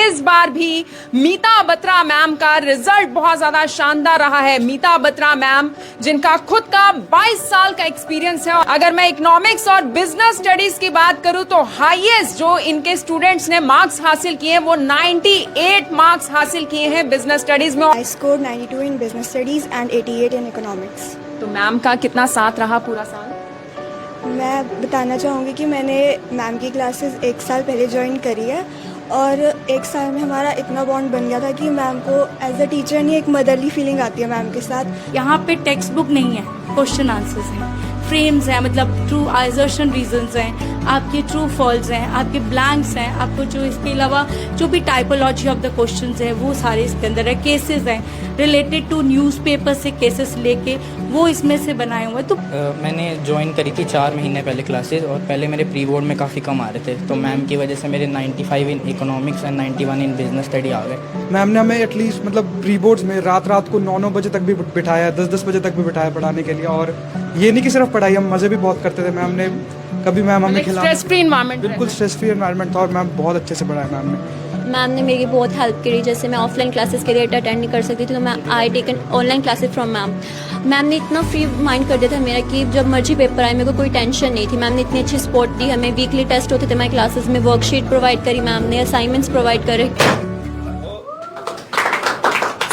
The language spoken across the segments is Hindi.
इस बार भी मीता बत्रा मैम का रिजल्ट बहुत ज्यादा शानदार रहा है। मीता बत्रा मैम जिनका खुद का 22 साल का एक्सपीरियंस है। अगर मैं इकोनॉमिक्स और बिजनेस स्टडीज की बात करूं तो हाईएस्ट जो इनके स्टूडेंट्स ने मार्क्स हासिल किए हैं वो 98 मार्क्स हासिल किए हैं बिजनेस स्टडीज में। I scored 92 in business studies and 88 in economics. तो मैम का कितना साथ रहा पूरा साल? मैं बताना चाहूँगी कि मैंने मैम की क्लासेस 1 साल पहले ज्वाइन करी है और 1 साल में हमारा इतना बॉन्ड बन गया था कि मैम को एज अ टीचर नहीं एक मदरली फीलिंग आती है मैम के साथ। यहाँ पे टेक्स्ट बुक नहीं है, क्वेश्चन आंसर्स हैं, फ्रेम्स हैं, मतलब ट्रू असर्शन रीजंस हैं, आपके ट्रू फॉल्स हैं, आपके ब्लैंक्स हैं, आपको जो इसके अलावा जो भी टाइपोलॉजी ऑफ द क्वेश्चंस है वो सारे इसके अंदर है। केसेस हैं रिलेटेड टू न्यूज़पेपर से केसेस लेके वो इसमें से बनाए हुए। तो मैंने ज्वाइन करी थी 4 महीने पहले क्लासेस और पहले मेरे प्री बोर्ड में काफ़ी कम आ रहे थे, तो मैम की वजह से मेरे 95 in economics and 91 in business study आ गए। मैम ने हमें एटलीस्ट मतलब प्री बोर्ड्स में रात को 9 बजे तक भी बिठाया, 10 बजे तक भी बिठाया पढ़ाने के लिए। और ये नहीं कि सिर्फ पढ़ाई, हम मज़े भी बहुत करते थे। मैम ने कभी मैम हमें खिला स्ट्रेस फ्री एनवायरनमेंट, बिल्कुल स्ट्रेस फ्री एनवायरनमेंट था और मैम बहुत अच्छे से पढ़ाया मैम ने मेरी बहुत हेल्प करी। जैसे मैं ऑफलाइन क्लासेस के लिए अटेंड नहीं कर सकती थी तो मैं I taken online classes from ma'am ने इतना फ्री माइंड कर दिया था मेरा कि जब मर्जी पेपर आए मेरे को कोई टेंशन नहीं थी। मैम ने इतनी अच्छी सपोर्ट दी हमें। वीकली टेस्ट होते थे हमारी क्लासेस में, वर्कशीट प्रोवाइड करी मैम ने, असाइनमेंट्स प्रोवाइड करे।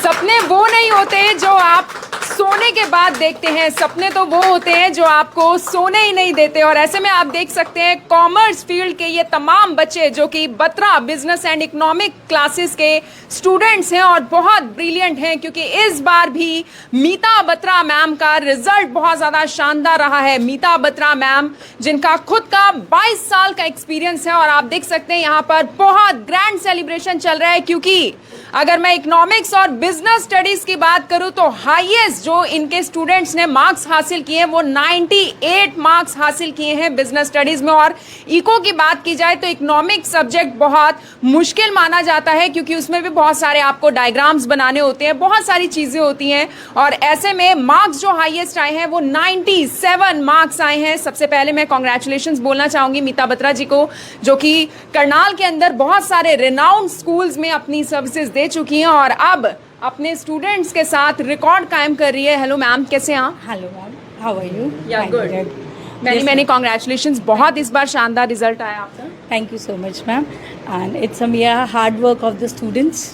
सपने वो नहीं होते जो आप सोने के बाद देखते हैं, सपने तो वो होते हैं जो आपको सोने ही नहीं देते। और ऐसे में आप देख सकते हैं कॉमर्स फील्ड के ये तमाम बच्चे जो कि Batra business and economic classes के स्टूडेंट्स हैं और बहुत ब्रिलियंट हैं, क्योंकि इस बार भी मीता बत्रा मैम का रिजल्ट बहुत ज़्यादा शानदार रहा है। मीता बत्रा मैम जिनका खुद का 22 साल का एक्सपीरियंस है और आप देख सकते हैं यहाँ पर बहुत ग्रैंड सेलिब्रेशन चल रहा है, क्योंकि अगर मैं इकोनॉमिक्स और बिजनेस स्टडीज की बात करूं तो हाईएस्ट जो इनके स्टूडेंट्स ने मार्क्स हासिल किए हैं वो 98 मार्क्स हासिल किए हैं बिजनेस स्टडीज में। और इको की बात की जाए तो इकोनॉमिक्स सब्जेक्ट बहुत मुश्किल माना जाता है, क्योंकि उसमें भी बहुत सारे आपको डायग्राम्स बनाने होते हैं, बहुत सारी चीजें होती हैं। और ऐसे में मार्क्स जो हाईएस्ट आए हैं वो 97 मार्क्स आए हैं। सबसे पहले मैं कॉन्ग्रेचुलेशंस बोलना चाहूंगी मीता बत्रा जी को, जो कि करनाल के अंदर बहुत सारे रिनाउंड स्कूल्स में अपनी सर्विसेज दे चुकी हैं और अब अपने स्टूडेंट्स के साथ रिकॉर्ड कायम कर रही है। हेलो मैम, कैसे हैं आप? Hello ma'am, how are you? Yeah good. Many congratulations, बहुत इस बार शानदार रिजल्ट आया आपका। Thank you so much ma'am, and it's a मेरा hard work of the students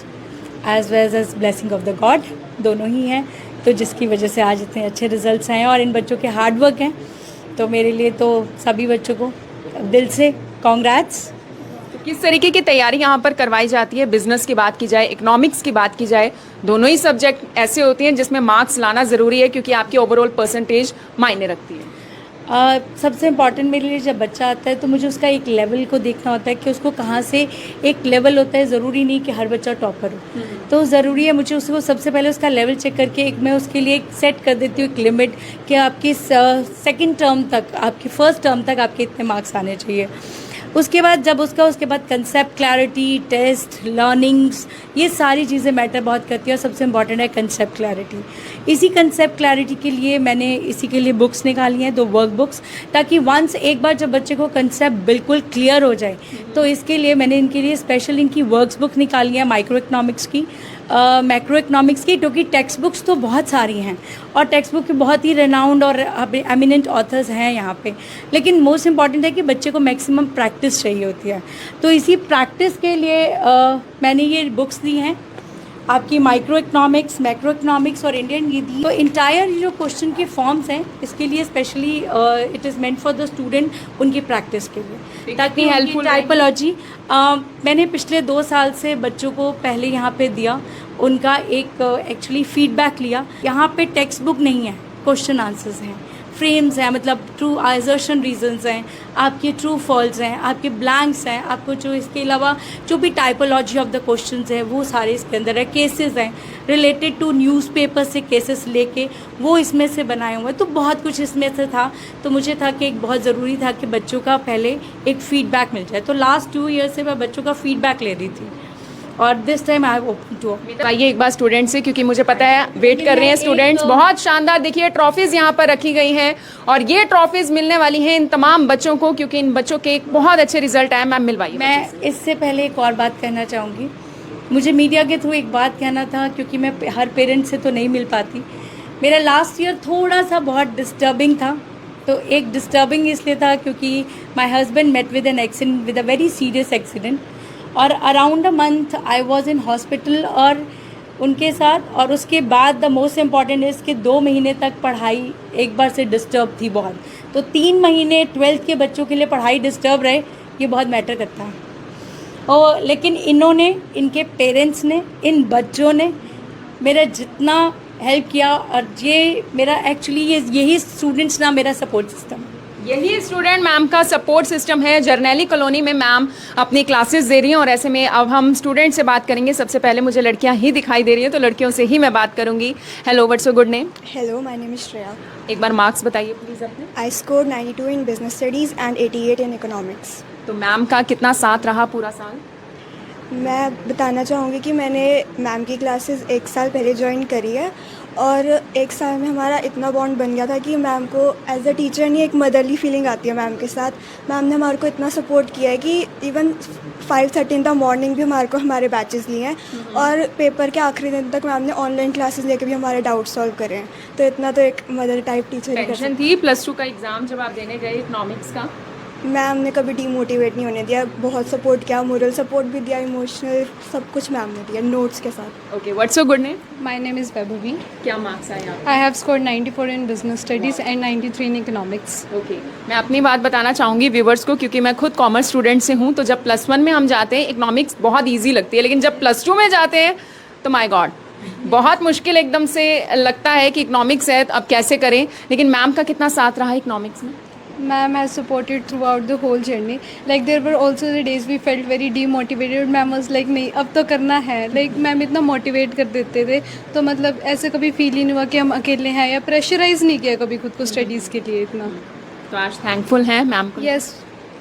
as well as blessing of the God, दोनों ही हैं, तो जिसकी वजह से आज इतने अच्छे रिजल्ट्स आए और इन बच्चों के हार्ड वर्क हैं। तो मेरे लिए तो सभी बच्चों को दिल से कॉन्ग्रेट्स। किस तरीके की तैयारी यहाँ पर करवाई जाती है? बिजनेस की बात की जाए, इकोनॉमिक्स की बात की जाए, दोनों ही सब्जेक्ट ऐसे होते हैं जिसमें मार्क्स लाना ज़रूरी है, क्योंकि आपकी ओवरऑल परसेंटेज मायने रखती है। सबसे इम्पॉर्टेंट मेरे लिए जब बच्चा आता है तो मुझे उसका एक लेवल को देखना होता है कि उसको कहाँ से एक लेवल होता है। ज़रूरी नहीं कि हर बच्चा टॉपर हो, तो ज़रूरी है मुझे उसको सबसे पहले उसका लेवल चेक करके एक मैं उसके लिए एक सेट कर देती हूँ एक लिमिट कि आपकी सेकंड टर्म तक, आपकी फर्स्ट टर्म तक आपके इतने मार्क्स आने चाहिए। उसके बाद जब उसके बाद कंसेप्ट क्लैरिटी, टेस्ट, लर्निंग्स, ये सारी चीज़ें मैटर बहुत करती है और सबसे इम्पॉर्टेंट है कंसेप्ट क्लैरिटी। इसी कंसेप्ट क्लैरिटी के लिए मैंने इसी के लिए बुक्स निकाली हैं, 2 वर्क बुक्स, ताकि वंस एक बार जब बच्चे को कंसेप्ट बिल्कुल क्लियर हो जाए तो इसके लिए मैंने इनके लिए स्पेशल इनकी वर्क्स बुक निकाली है, माइक्रो इकोनॉमिक्स की, मैक्रो इकोनॉमिक्स की, क्योंकि टेक्स्ट बुक्स तो बहुत सारी हैं और टेक्स्ट बुक के बहुत ही रेनाउंड और एमिनेंट ऑथर्स हैं यहाँ पे, लेकिन मोस्ट इम्पॉर्टेंट है कि बच्चे को मैक्सिमम प्रैक्टिस चाहिए होती है। तो इसी प्रैक्टिस के लिए मैंने ये बुक्स दी हैं आपकी, माइक्रो इकोनॉमिक्स, मैक्रो इकोनॉमिक्स और इंडियन ये दी। तो इंटायर जो क्वेश्चन के फॉर्म्स हैं इसके लिए specially it is meant for the student, उनकी प्रैक्टिस के लिए, ताकि हेल्पफुल टाइपोलॉजी मैंने पिछले 2 साल से बच्चों को पहले यहाँ पे दिया, उनका एक एक्चुअली फीडबैक लिया। यहाँ पे टेक्स्ट बुक नहीं है, क्वेश्चन आंसर्स हैं, फ्रेम्स हैं, मतलब ट्रू असर्शन रीजंस हैं, आपके ट्रू फॉल्स हैं, आपके ब्लैंक्स हैं, आपको जो इसके अलावा जो भी टाइपोलॉजी ऑफ द क्वेश्चंस है वो सारे इसके अंदर है। केसेस हैं रिलेटेड टू न्यूज़पेपर से केसेस लेके वो इसमें से बनाए हुए हैं। तो बहुत कुछ इसमें से था, तो मुझे था कि एक बहुत ज़रूरी था कि बच्चों का पहले एक फ़ीडबैक मिल जाए। तो लास्ट 2 ईयर से मैं बच्चों का फ़ीडबैक ले रही थी और this time I open to. आइए एक बार स्टूडेंट से, क्योंकि मुझे पता है वेट कर रहे हैं स्टूडेंट्स। बहुत शानदार, देखिए ट्रॉफीज़ यहाँ पर रखी गई हैं और ये ट्रॉफीज़ मिलने वाली हैं इन तमाम बच्चों को, क्योंकि इन बच्चों के एक बहुत अच्छे रिजल्ट आए। मैम मिलवाइए। मैं इससे पहले एक और बात कहना चाहूँगी। मुझे मीडिया के थ्रू एक बात कहना था, क्योंकि मैं हर पेरेंट्स से तो नहीं मिल पाती। मेरा लास्ट ईयर थोड़ा सा बहुत डिस्टर्बिंग था। तो एक डिस्टर्बिंग इसलिए था क्योंकि my husband met with an accident, with a very serious accident, और around a month I was in hospital और उनके साथ। और उसके बाद द मोस्ट इम्पॉर्टेंट इज़ कि 2 महीने तक पढ़ाई एक बार से डिस्टर्ब थी बहुत। तो 3 महीने 12th के बच्चों के लिए पढ़ाई डिस्टर्ब रहे, ये बहुत मैटर करता है। और लेकिन इन्होंने, इनके पेरेंट्स ने, इन बच्चों ने मेरा जितना हेल्प किया, और ये मेरा एक्चुअली यही स्टूडेंट्स ना मेरा सपोर्ट सिस्टम है। यही स्टूडेंट मैम का सपोर्ट सिस्टम है। जर्नैली कॉलोनी में मैम अपनी क्लासेस दे रही हैं और ऐसे में अब हम स्टूडेंट से बात करेंगे। सबसे पहले मुझे लड़कियां ही दिखाई दे रही हैं, तो लड़कियों से ही मैं बात करूंगी। Hello, what's your good name? Hello, my name is Shreya. एक बार मार्क्स बताइए प्लीज़ अपने। I score 92 in business studies and 88 in economics. तो मैम का कितना साथ रहा पूरा साल? मैं बताना चाहूँगी कि मैंने मैम की क्लासेस 1 साल पहले ज्वाइन करी है और 1 साल में हमारा इतना बॉन्ड बन गया था कि मैम को एज अ टीचर नहीं, एक मदरली फीलिंग आती है मैम के साथ। मैम ने हमारे को इतना सपोर्ट किया है कि इवन 5:30 इन द मॉर्निंग भी हमारे को हमारे बैचेस लिए हैं और पेपर के आखिरी दिन तक मैम ने ऑनलाइन क्लासेस लेके भी हमारे डाउट सॉल्व करे हैं। तो इतना तो एक मदर टाइप टीचर ही कर सकती टेंशन थी +2 का एग्ज़ाम जब आप देने गए इकोनॉमिक्स का? है। मैम ने कभी डीमोटिवेट नहीं होने दिया, बहुत सपोर्ट किया, मोरल सपोर्ट भी दिया, इमोशनल सब कुछ मैम ने दिया नोट्स के साथ। Okay, what's your good name? My name is Vaibhavi. क्या मार्क्स आए आप? I have scored 94 in business studies and 93 in economics. Okay, मैं अपनी बात बताना चाहूँगी व्यूवर्स को, क्योंकि मैं खुद कॉमर्स स्टूडेंट से हूँ। तो जब +1 में हम जाते हैं इकोनॉमिक्स बहुत ईजी लगती है, लेकिन जब +2 में जाते हैं तो माय गॉड बहुत मुश्किल एकदम से लगता है कि इकोनॉमिक्स है अब कैसे करें। लेकिन मैम का कितना साथ रहा इकोनॉमिक्स में? Ma'am has supported throughout the whole journey. Like there were also the days we felt very demotivated. Ma'am was like नहीं अब तो करना है। Like मैम इतना मोटिवेट कर देते थे, तो मतलब ऐसे कभी फील ही नहीं हुआ कि हम अकेले हैं, या प्रेशराइज नहीं किया कभी खुद को स्टडीज़ के लिए इतना। तो आज थैंकफुल हैं मैम को? Yes,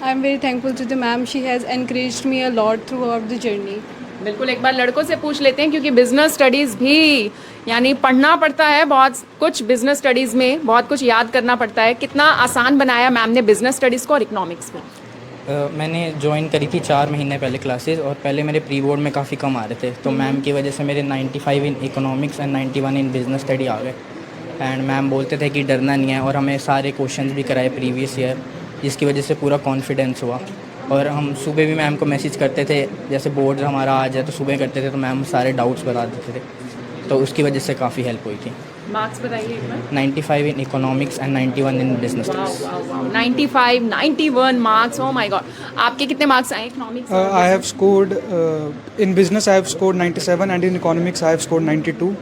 I am very thankful to the ma'am. She has encouraged me a lot throughout the journey. बिल्कुल, एक बार लड़कों से पूछ लेते हैं, क्योंकि बिजनेस स्टडीज़ भी यानी पढ़ना पड़ता है बहुत कुछ। बिजनेस स्टडीज़ में बहुत कुछ याद करना पड़ता है। कितना आसान बनाया मैम ने बिजनेस स्टडीज़ को और इकोनॉमिक्स को? मैंने ज्वाइन करी थी 4 महीने पहले क्लासेस, और पहले मेरे प्री बोर्ड में काफ़ी कम आ रहे थे। तो मैम की वजह से मेरे 95 in economics and 91 in business study आ गए। एंड मैम बोलते थे कि डरना नहीं है, और हमें सारे क्वेश्चंस भी कराए प्रीवियस ईयर, जिसकी वजह से पूरा कॉन्फिडेंस हुआ। और हम सुबह भी मैम को मैसेज करते थे, जैसे बोर्ड हमारा आ जाए तो सुबह करते थे, तो मैम सारे डाउट्स बता देते थे। तो उसकी वजह से काफ़ी हेल्प हुई थी। मार्क्स बताइए एक बार। 95 in economics and 91 in business studies. 95, 91 marks, oh my God. आपके कितने मार्क्स आए economics? I have scored in business I have scored 97 and in economics I have scored 92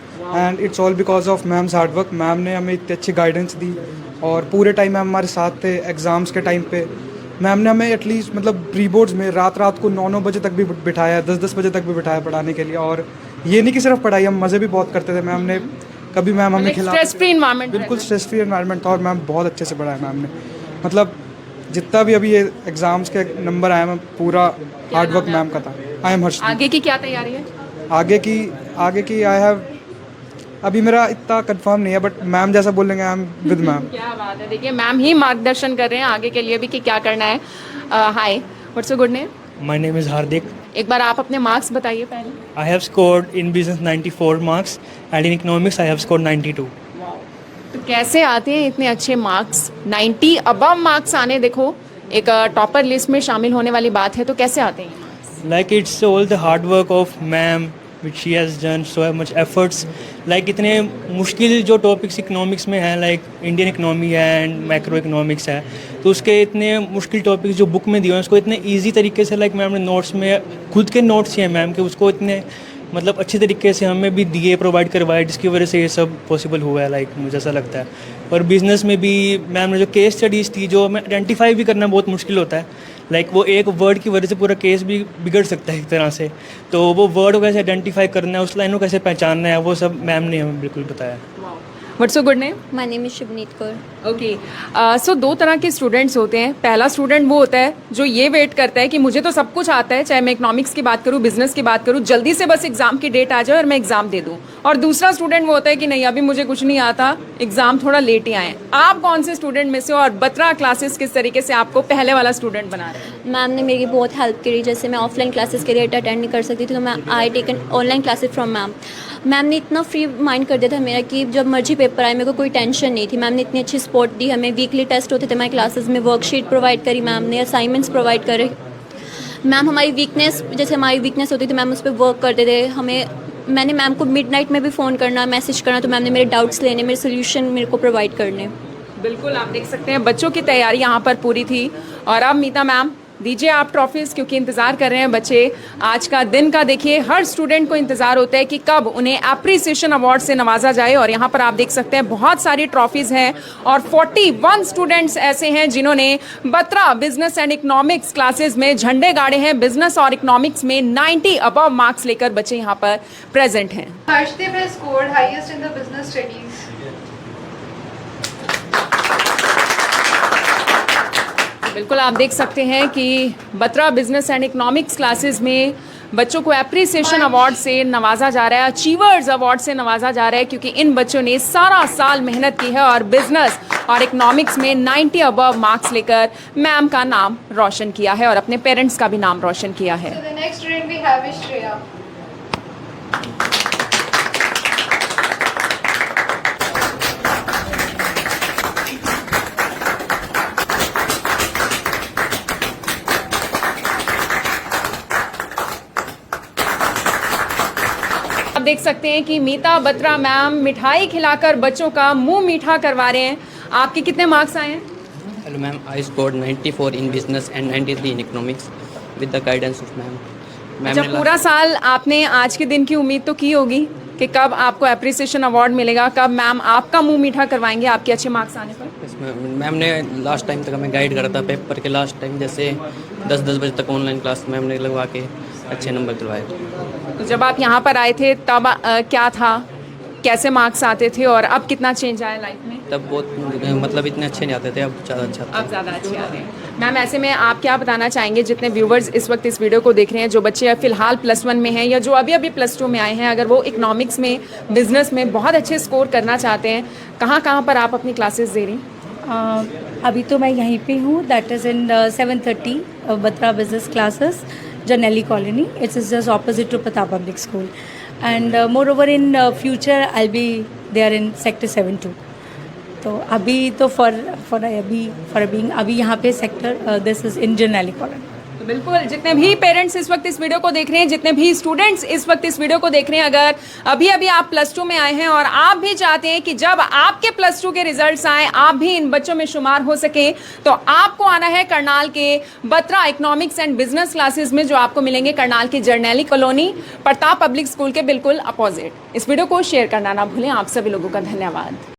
and it's all because of ma'am's hard work. Ma'am ने हमें इतनी अच्छी गाइडेंस दी और पूरे टाइम मैम हमारे साथ थे। एग्ज़ाम्स के टाइम पे मैम ने हमें एटलीस्ट मतलब प्री बोर्ड्स में रात को 9 बजे तक भी बिठाया, 10 बजे तक भी बिठाया पढ़ाने के लिए। और ये नहीं कि सिर्फ पढ़ाई, हम मज़े भी बहुत करते थे। मैम ने कभी मैम हमें खिला स्ट्रेस फ्री एनवायरनमेंट? बिल्कुल स्ट्रेस फ्री एनवायरनमेंट था और मैम बहुत अच्छे से पढ़ाया मैम ने। मतलब जितना भी अभी ये एग्ज़ाम्स के नंबर आए, मैं पूरा हार्ड वर्क मैम का था। आई एम हर्ष। आगे की क्या तैयारी है? आगे की आई हैव, अभी मेरा इतना कंफर्म नहीं है, बट मैम जैसा बोलेंगे आई एम विद मैम। क्या बात है, देखिए मैम ही मार्गदर्शन कर रहे हैं आगे के लिए भी कि क्या करना है। Hi, what's your good name? My name is Hardik. एक बार आप अपने मार्क्स बताइए पहले। I have scored in business 94 marks and in economics I have scored 92. तो कैसे आते हैं इतने अच्छे मार्क्स? 90 अबव मार्क्स आने, देखो एक टॉपर लिस्ट में शामिल होने वाली बात है, तो कैसे आते हैं? Like it's all the hard work of ma'am which she has done so much efforts. Like इतने मुश्किल जो टॉपिक्स इकोनॉमिक्स में हैं, लाइक इंडियन इकोनॉमी है एंड मैक्रो इकोनॉमिक्स है, तो उसके इतने मुश्किल टॉपिक्स जो बुक में दिए हैं उसको इतने इजी तरीके से, लाइक मैम ने नोट्स में खुद के नोट्स ही हैं मैम के, उसको इतने मतलब अच्छे तरीके से हमें भी दिए, प्रोवाइड करवाए, जिसकी वजह से ये सब पॉसिबल हुआ है। लाइक मुझे ऐसा लगता है। और बिज़नेस में भी मैम ने जो केस स्टडीज़ थी, जो हमें आइडेंटिफाई भी करना बहुत मुश्किल होता है, लाइक वो एक वर्ड की वजह से पूरा केस भी बिगड़ सकता है एक तरह से, तो वो वर्ड को कैसे आइडेंटिफाई करना है, उस लाइन को कैसे पहचानना है, वो सब मैम ने हमें बिल्कुल बताया। What's your good name? My name is Shubhneet Kaur. Okay, so दो तरह के स्टूडेंट्स होते हैं। पहला स्टूडेंट वो होता है जो ये वेट करता है कि मुझे तो सब कुछ आता है, चाहे मैं इकोनॉमिक्स की बात करूँ, बिजनेस की बात करूँ, जल्दी से बस एग्जाम की डेट आ जाए और मैं एग्जाम दे दूँ। और दूसरा स्टूडेंट वो होता है कि नहीं, अभी मुझे कुछ नहीं आता, एग्जाम थोड़ा लेट ही आए। आप कौन से स्टूडेंट में से हो और बत्रा क्लासेस किस तरीके से आपको पहले वाला स्टूडेंट बना रहे हैं? मैम ने मेरी बहुत हेल्प करी। जैसे मैं ऑफलाइन क्लासेस के डेट अटेंड नहीं कर सकती थी, तो मैं I taken online classes from ma'am. Ma'am ने इतना फ्री माइंड कर दिया था मेरा कि जब मर्जी पेपर आए मेरे को कोई टेंशन नहीं थी। मैम ने इतनी अच्छी सपोर्ट दी हमें। वीकली टेस्ट होते थे हमारी क्लासेस में, वर्कशीट प्रोवाइड करी मैम ने, असाइनमेंट्स प्रोवाइड करे। मैम हमारी वीकनेस, जैसे हमारी वीकनेस होती थी मैम उस पर वर्क करते थे हमें। मैंने मैम को मिडनाइट में भी फ़ोन करना, मैसेज करना, तो मैम ने मेरे डाउट्स लेने, मेरे सोल्यूशन मेरे को प्रोवाइड करने। बिल्कुल, आप देख सकते हैं बच्चों की तैयारी यहाँ पर पूरी थी। और अब मीता मैम दीजिए आप ट्रॉफीज़, क्योंकि इंतज़ार कर रहे हैं बच्चे। आज का दिन का देखिए, हर स्टूडेंट को इंतज़ार होता है कि कब उन्हें एप्रिसिएशन अवार्ड से नवाजा जाए। और यहाँ पर आप देख सकते हैं बहुत सारी ट्रॉफीज़ हैं और 41 स्टूडेंट्स ऐसे हैं जिन्होंने Batra business and economics classes में झंडे गाड़े हैं। बिजनेस और इकोनॉमिक्स में 90 अबव मार्क्स लेकर बच्चे यहाँ पर प्रेजेंट हैं। Harshdeep has scored highest in the business studies. बिल्कुल, आप देख सकते हैं कि Batra business and economics classes में बच्चों को एप्रिसिएशन अवार्ड से नवाजा जा रहा है, अचीवर्स अवार्ड से नवाजा जा रहा है, क्योंकि इन बच्चों ने सारा साल मेहनत की है और बिजनेस और इकोनॉमिक्स में 90 अबव मार्क्स लेकर मैम का नाम रोशन किया है और अपने पेरेंट्स का भी नाम रोशन किया है। So the next student we have is Shreya. आप देख सकते हैं कि मीता बत्रा मैम मिठाई खिलाकर बच्चों का मुंह मीठा करवा रहे हैं। आपके कितने मार्क्स आए हैं? Hello ma'am, I scored 94 in business and 93 in economics with the guidance of ma'am. अच्छा, पूरा साल आपने आज के दिन की उम्मीद तो की होगी कि कब आपको एप्रिसिएशन अवार्ड मिलेगा, कब मैम आपका मुंह मीठा करवाएंगे आपके अच्छे मार्क्स आने पर? मैम ने लास्ट टाइम तक हमें गाइड करा था पेपर के लास्ट टाइम, जैसे 10-10 बजे तक ऑनलाइन क्लास मैम ने लगवा के अच्छे नंबर दिलवाए। तो जब आप यहाँ पर आए थे तब क्या था, कैसे मार्क्स आते थे और अब कितना चेंज आया लाइफ में? तब बहुत मतलब इतने अच्छे नहीं आते थे, अब ज़्यादा अच्छा अब ज़्यादा अच्छे आ रहे हैं। मैम ऐसे में आप क्या बताना चाहेंगे जितने व्यूवर्स इस वक्त इस वीडियो को देख रहे हैं, जो बच्चे फिलहाल +1 में हैं या जो अभी अभी +2 में आए हैं, अगर वो इकोनॉमिक्स में, बिजनेस में बहुत अच्छे स्कोर करना चाहते हैं, कहाँ पर आप अपनी क्लासेस दे रही? अभी तो मैं यहीं पे हूँ, that is in 7:30 Batra business classes, Janelli Colony. It's just opposite to Pratap Public School. And moreover in future I'll be there in Sector 7 too. तो अभी तो अभी यहाँ पे sector this is in Janelli Colony. तो बिल्कुल, जितने भी पेरेंट्स इस वक्त इस वीडियो को देख रहे हैं, जितने भी स्टूडेंट्स इस वक्त इस वीडियो को देख रहे हैं, अगर अभी अभी आप +2 में आए हैं और आप भी चाहते हैं कि जब आपके +2 के रिजल्ट्स आए आप भी इन बच्चों में शुमार हो सके, तो आपको आना है करनाल के Batra economics and business classes में, जो आपको मिलेंगे करनाल की जरनैली कॉलोनी, प्रताप पब्लिक स्कूल के बिल्कुल अपोजिट। इस वीडियो को शेयर करना ना भूलें। आप सभी लोगों का धन्यवाद।